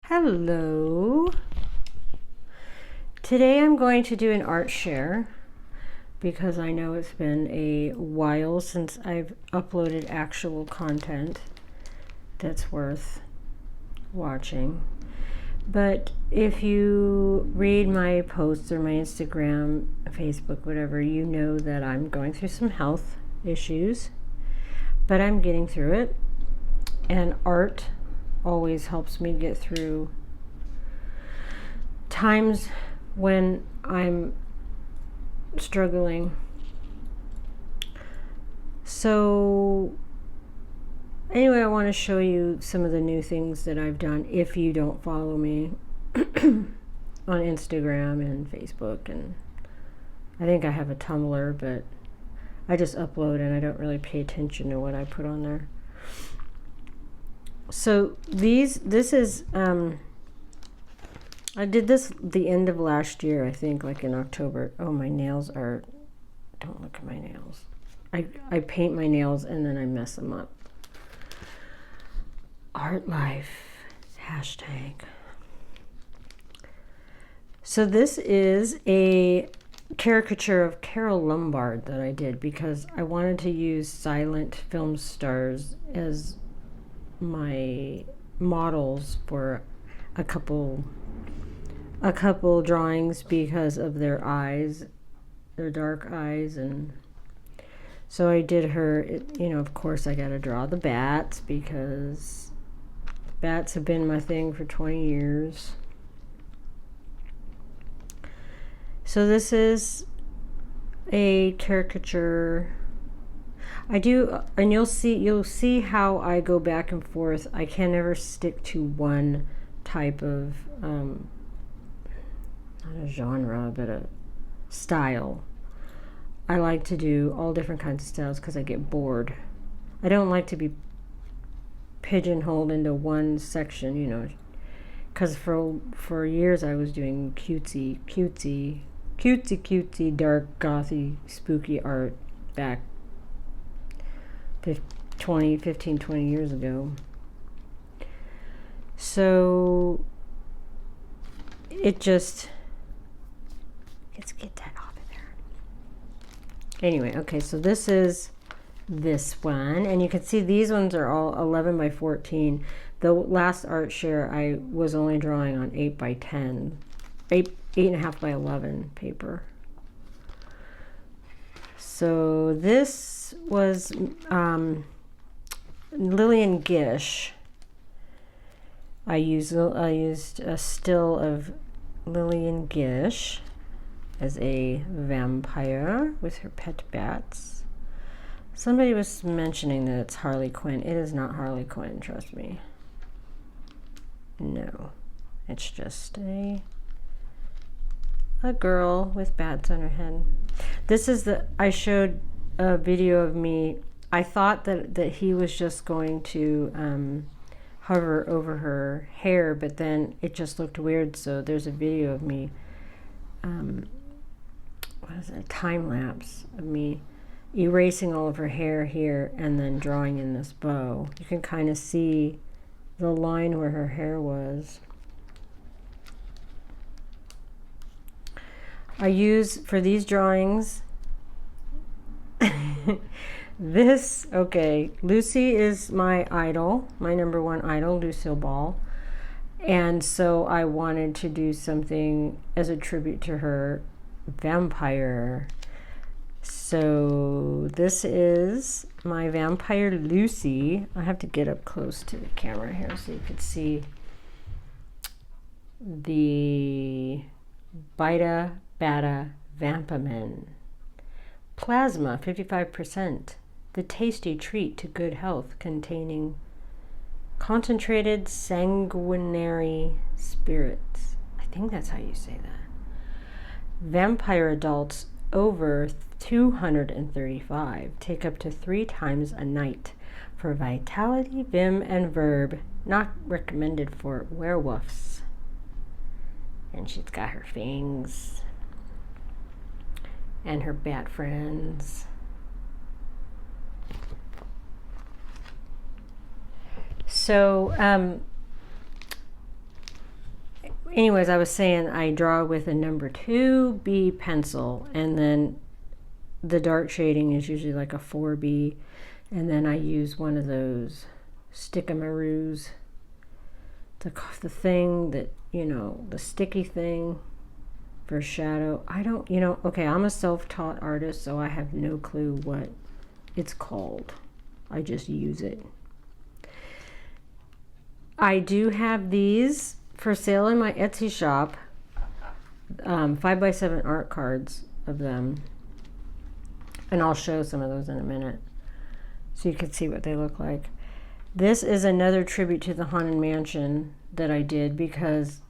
Hello. Today I'm going to do an art share because I know it's been a while since I've uploaded actual content that's worth watching. But if you read my posts or my Instagram, Facebook, whatever, you know that I'm going through some health issues, but I'm getting through it. And art always helps me get through times when I'm struggling. So anyway, I want to show you some of the new things that I've done if you don't follow me on Instagram and Facebook, and I think I have a Tumblr, but I just upload and I don't really pay attention to what I put on there. So this is I did this the end of last year, I think, like in October. Oh, my nails are, don't look at my nails. I paint my nails and then I mess them up. Art life, hashtag. So this is a caricature of Carole Lombard that I did because I wanted to use silent film stars as my models for a couple drawings because of their eyes, their dark eyes. And so I did her, of course I got to draw the bats because bats have been my thing for 20 years. So this is a caricature. And you'll see how I go back and forth. I can never stick to one type of, not a genre, but a style. I like to do all different kinds of styles because I get bored. I don't like to be pigeonholed into one section, because for years I was doing cutesy, dark, gothy, spooky art back 20 years ago. So let's get that off of there. Anyway, okay, so this is this one, and you can see these ones are all 11 by 14. The last art share I was only drawing on 8 by 10, 8.5 by 11 paper. So this was Lillian Gish. I used a still of Lillian Gish as a vampire with her pet bats. Somebody was mentioning that it's Harley Quinn. It is not Harley Quinn, trust me. No, it's just a girl with bats on her head. I showed a video of me. I thought that he was just going to hover over her hair, but then it just looked weird. So there's a video of me, a time lapse of me erasing all of her hair here and then drawing in this bow. You can kind of see the line where her hair was. I use for these drawings Lucy is my idol, my number one idol, Lucille Ball. And so I wanted to do something as a tribute to her, vampire. So this is my vampire Lucy. I have to get up close to the camera here so you can see the Bida Bada Vampamin. Plasma, 55%. The tasty treat to good health, containing concentrated sanguinary spirits. I think that's how you say that. Vampire adults over 235 take up to 3 times a night for vitality, vim, and verb. Not recommended for werewolves. And she's got her fangs and her bat friends. So anyways, I was saying I draw with a number 2B pencil, and then the dark shading is usually like a 4B, and then I use one of those stick-a-maroos, the thing that, you know, the sticky thing for shadow. I don't, you know, okay, I'm a self-taught artist, so I have no clue what it's called. I just use it. I do have these for sale in my Etsy shop, 5x7 art cards of them, and I'll show some of those in a minute so you can see what they look like. This is another tribute to the Haunted Mansion that I did because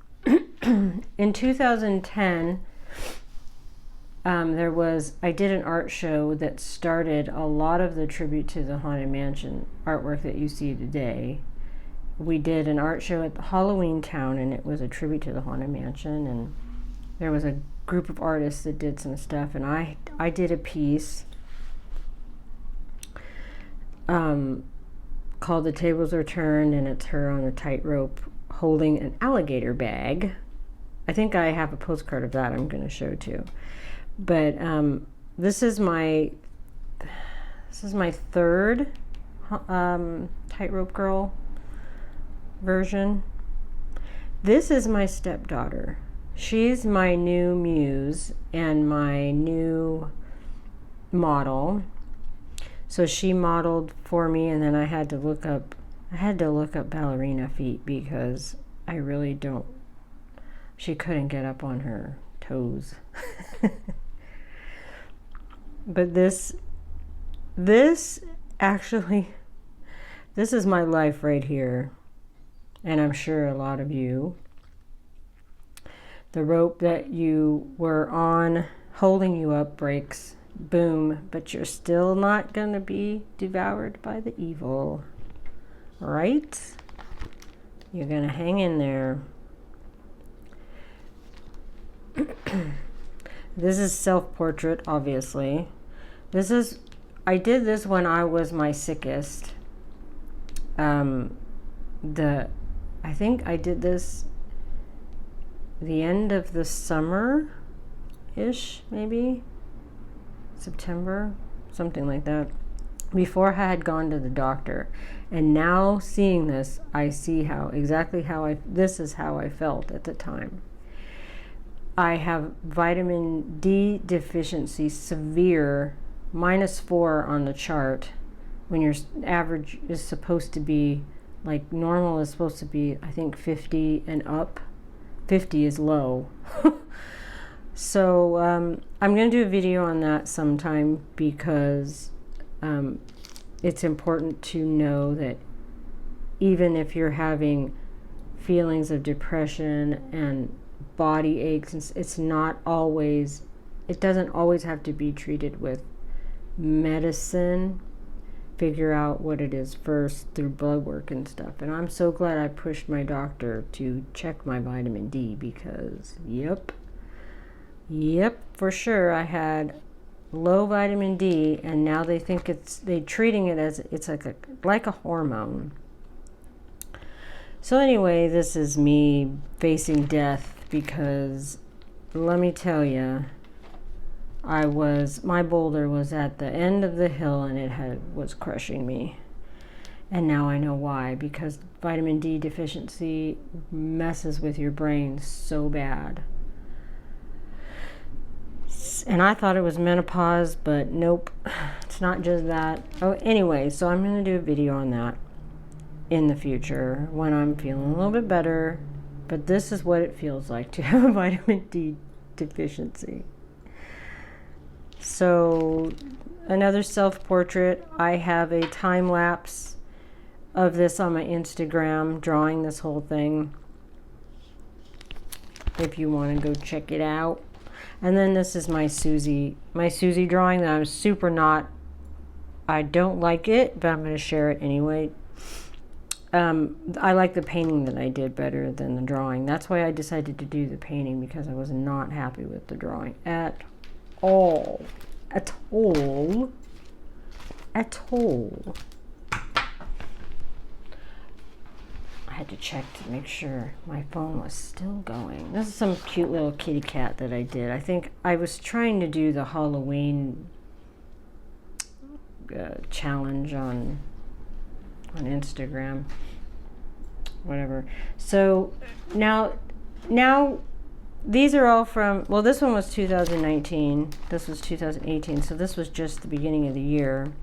in 2010 I did an art show that started a lot of the tribute to the Haunted Mansion artwork that you see today. We did an art show at the Halloween Town, and it was a tribute to the Haunted Mansion, and there was a group of artists that did some stuff, and I did a piece called The Tables Are Turned, and it's her on a tightrope holding an alligator bag. I think I have a postcard of that I'm going to show too. But this is my third tightrope girl version. This is my stepdaughter. She's my new muse and my new model. So she modeled for me, and then I had to look up ballerina feet because I really don't, she couldn't get up on her toes. But this actually, this is my life right here. And I'm sure a lot of you. The rope that you were on holding you up breaks. Boom. But you're still not going to be devoured by the evil. Right? You're going to hang in there. This is self-portrait, obviously. I did this when I was my sickest. I think I did this the end of the summer-ish, maybe September, something like that, before I had gone to the doctor. And now seeing this, I see this is how I felt at the time. I have vitamin D deficiency, severe, -4 on the chart, when your average is supposed to be, like, normal is supposed to be, I think, 50 and up. 50 is low. So I'm going to do a video on that sometime because it's important to know that even if you're having feelings of depression and body aches, it doesn't always have to be treated with medicine. Figure out what it is first through blood work and stuff. And I'm so glad I pushed my doctor to check my vitamin D because yep, for sure I had low vitamin D, and now they think they're treating it as it's like a hormone. So anyway, this is me facing death because let me tell you, my boulder was at the end of the hill and it was crushing me. And now I know why, because vitamin D deficiency messes with your brain so bad. And I thought it was menopause, but nope, it's not just that. Oh, anyway, so I'm going to do a video on that in the future when I'm feeling a little bit better. But this is what it feels like to have a vitamin D deficiency. So another self-portrait. I have a time lapse of this on my Instagram, drawing this whole thing, if you want to go check it out. And then this is my Susie drawing that I don't like it, but I'm going to share it anyway. I like the painting that I did better than the drawing. That's why I decided to do the painting, because I was not happy with the drawing at all. At all. I had to check to make sure my phone was still going. This is some cute little kitty cat that I did. I think I was trying to do the Halloween challenge on Instagram, whatever. So now these are all from, well, this one was 2019, this was 2018, so this was just the beginning of the year,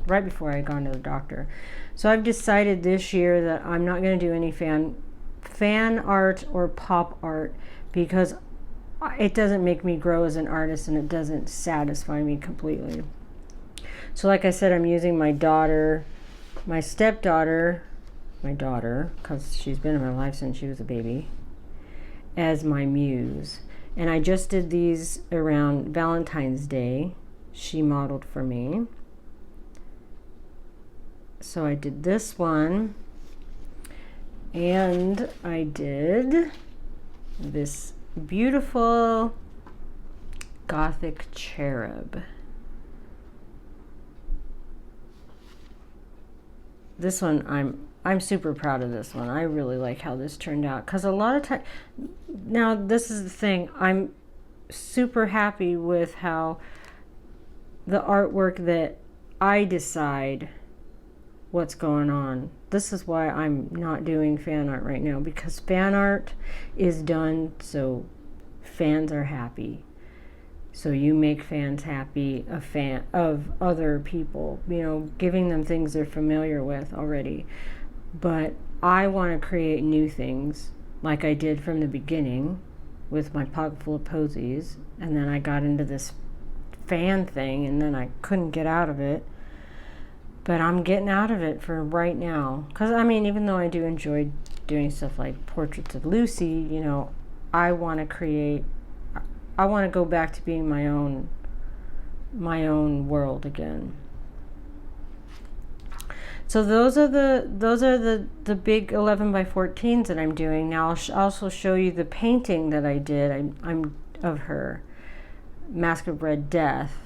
right before I had gone to the doctor. So I've decided this year that I'm not going to do any fan art or pop art, because it doesn't make me grow as an artist and it doesn't satisfy me completely. So like I said, I'm using my daughter, my stepdaughter, my daughter, because she's been in my life since she was a baby, as my muse. And I just did these around Valentine's Day. She modeled for me. So I did this one, and I did this beautiful Gothic Cherub. This one, I'm super proud of this one. I really like how this turned out, because a lot of time, now this is the thing, I'm super happy with how the artwork that I decide what's going on. This is why I'm not doing fan art right now, because fan art is done so fans are happy. So you make fans happy, a fan of other people, you know, giving them things they're familiar with already. But I want to create new things, like I did from the beginning with my pocket full of posies, and then I got into this fan thing, and then I couldn't get out of it. But I'm getting out of it for right now, because I mean, even though I do enjoy doing stuff like portraits of Lucy, you know, I want to go back to being my own world again. So those are the big 11 by 14s that I'm doing. Now I'll also show you the painting that I did. I'm of her, Mask of Red Death.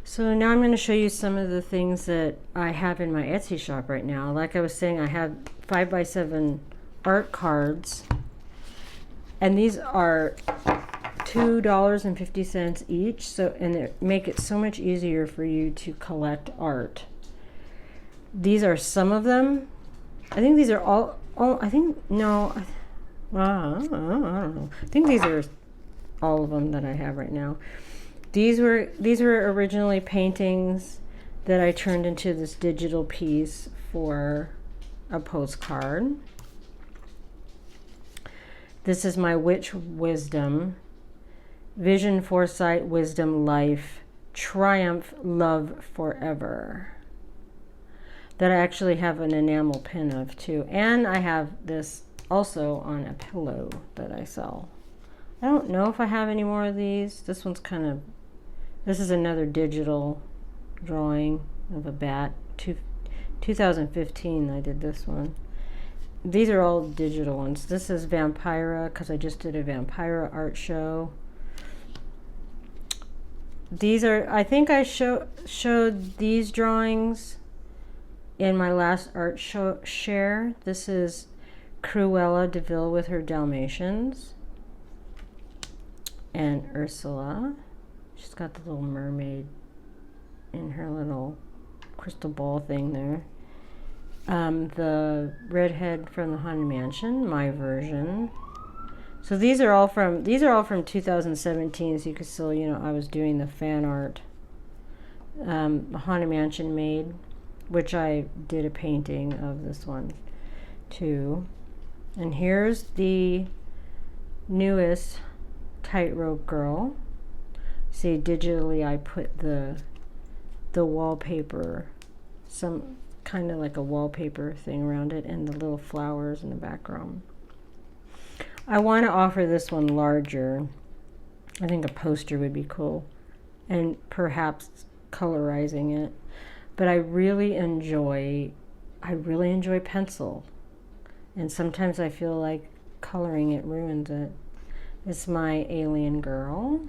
So now I'm going to show you some of the things that I have in my Etsy shop right now. Like I was saying, I have 5x7 art cards, and these are $2.50 each. So, and they make it so much easier for you to collect art. These are some of them. I think these are all I think, no, I don't know. I think these are all of them that I have right now. These were originally paintings that I turned into this digital piece for a postcard. This is my Witch Wisdom, Vision, Foresight, Wisdom, Life, Triumph, Love Forever, that I actually have an enamel pin of too. And I have this also on a pillow that I sell. I don't know if I have any more of these. This one's kind of, this is another digital drawing of a bat. 2015 I did this one. These are all digital ones. This is Vampira because I just did a Vampira art show. These are, I think I showed these drawings in my last art show share. This is Cruella de Vil with her Dalmatians. And Ursula. She's got the little mermaid in her little crystal ball thing there. The redhead from the Haunted Mansion, my version. So these are all from 2017. So you could still, I was doing the fan art. The Haunted Mansion made, which I did a painting of this one too. And here's the newest Tightrope Girl. See, digitally I put the wallpaper, some kind of like a wallpaper thing around it, and the little flowers in the background. I want to offer this one larger. I think a poster would be cool, and perhaps colorizing it. But I really enjoy pencil, and sometimes I feel like coloring it ruins it. It's my Alien Girl.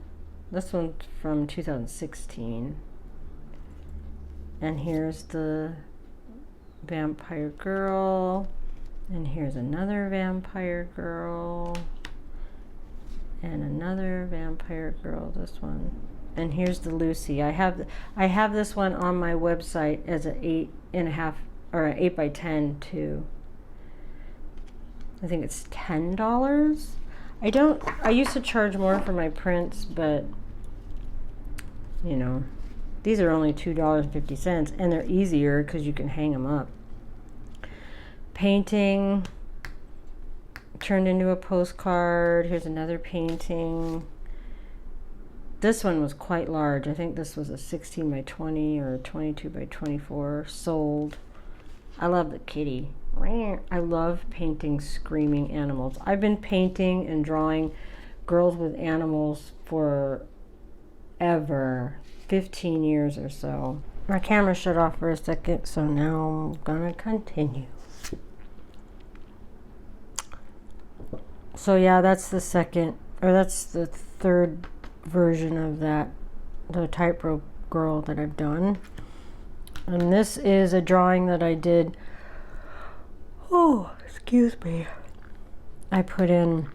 This one's from 2016. And here's the Vampire Girl. And here's another Vampire Girl. And another Vampire Girl, this one. And here's the Lucy. I have this one on my website as an 8.5 or an 8x10 too. I think it's $10. I used to charge more for my prints, but these are only $2.50, and they're easier because you can hang them up. Painting turned into a postcard. Here's another painting. This one was quite large. I think this was a 16 by 20 or 22 by 24. Sold. I love the kitty. I love painting screaming animals. I've been painting and drawing girls with animals for ever, 15 years or so. My camera shut off for a second, so now I'm gonna continue. So yeah, that's the third version of that, the Tightrope Girl that I've done. And this is a drawing that I did. Oh, excuse me. I put in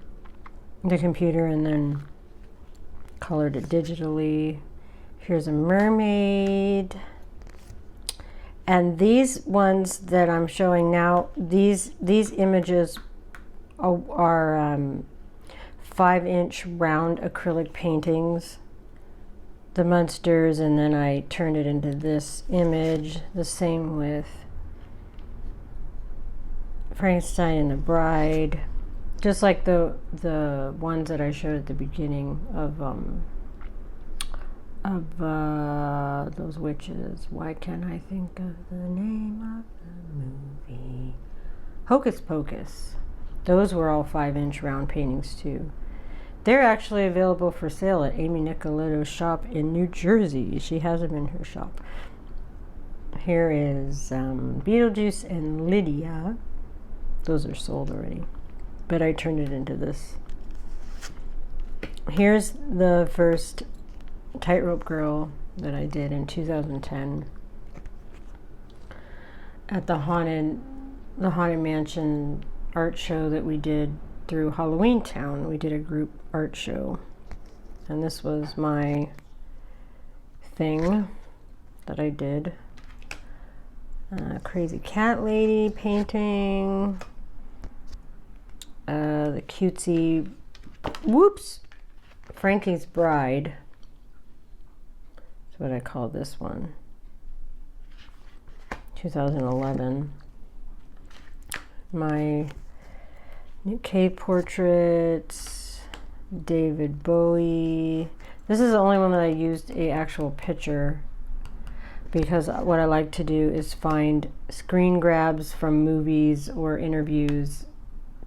the computer and then colored it digitally. Here's a mermaid. And these ones that I'm showing now, these images are 5-inch round acrylic paintings, the monsters, and then I turned it into this image. The same with Frankenstein and the Bride, just like the ones that I showed at the beginning of those witches. Why can't I think of the name of the movie? Hocus Pocus. Those were all 5-inch round paintings too. They're actually available for sale at Amy Nicoletto's shop in New Jersey. She has them in her shop. Here is Beetlejuice and Lydia. Those are sold already, but I turned it into this. Here's the first Tightrope Girl that I did in 2010 at the Haunted Mansion art show that we did through Halloween Town. We did a group art show, and this was my thing that I did. Crazy cat lady painting. The cutesy, Frankie's Bride. That's what I call this one. 2011. My Nick Cave portraits. David Bowie. This is the only one that I used a actual picture, because what I like to do is find screen grabs from movies or interviews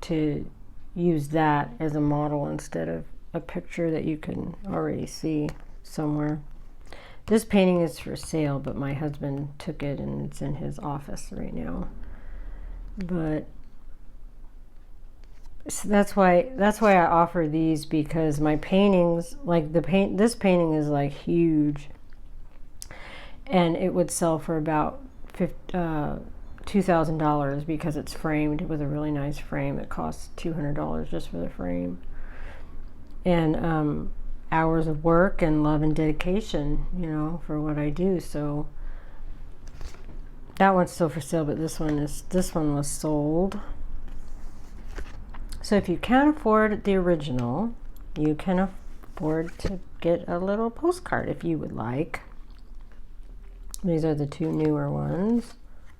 to use that as a model instead of a picture that you can already see somewhere. This painting is for sale, but my husband took it and it's in his office right now. But so that's why I offer these, because my paintings, like this painting is like huge, and it would sell for about $2,000 because it's framed with a really nice frame. It costs $200 just for the frame, and hours of work and love and dedication, you know, for what I do. So that one's still for sale, but this one was sold. So if you can't afford the original, you can afford to get a little postcard if you would like. These are the two newer ones.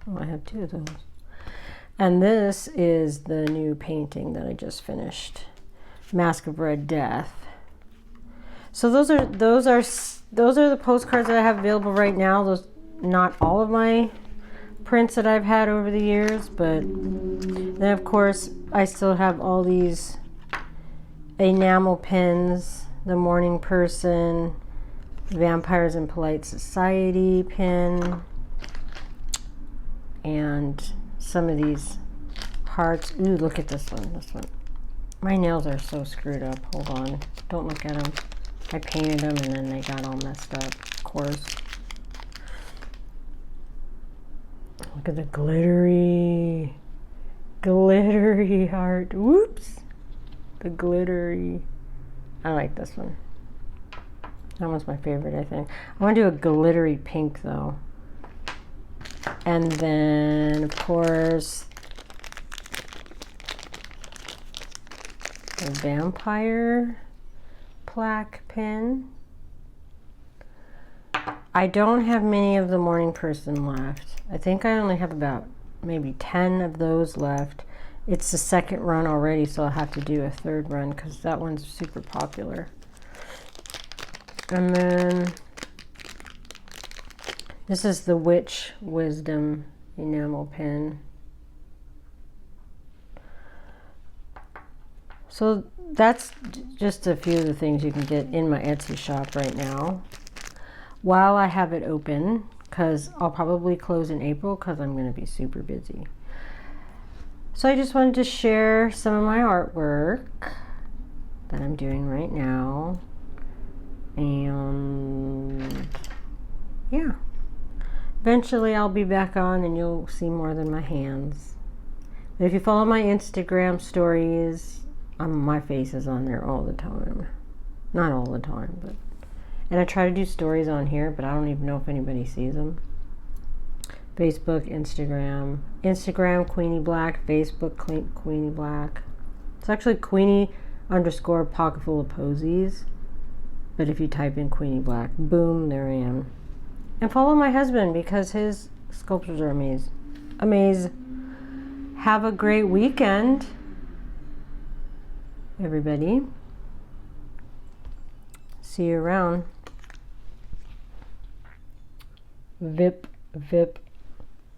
Oh, I have two of those. And this is the new painting that I just finished, Mask of Red Death. So those are the postcards that I have available right now. Those, not all of my prints that I've had over the years, but then of course I still have all these enamel pins, the Morning Person, Vampires in Polite Society pin, and some of these hearts. Ooh, look at this one. My nails are so screwed up. Hold on, don't look at them. I painted them and then they got all messed up, of course. Look at the glittery heart. Whoops. The glittery. I like this one. That one's my favorite, I think. I want to do a glittery pink, though. And then, of course, a vampire plaque pin. I don't have many of the Morning Person left. I think I only have about maybe 10 of those left. It's the second run already, so I'll have to do a third run because that one's super popular. And then this is the Witch Wisdom enamel pin. So that's just a few of the things you can get in my Etsy shop right now while I have it open, because I'll probably close in April because I'm going to be super busy. So I just wanted to share some of my artwork that I'm doing right now. And yeah, eventually I'll be back on and you'll see more than my hands. But if you follow my Instagram stories, my face is on there all the time. Not all the time, but... And I try to do stories on here, but I don't even know if anybody sees them. Facebook, Instagram. Instagram, Queenie Black. Facebook, Queenie Black. It's actually Queenie _, pocketful of posies. But if you type in Queenie Black, boom, there I am. And follow my husband because his sculptures are amazing. Have a great weekend, everybody. See you around. Vip, vip,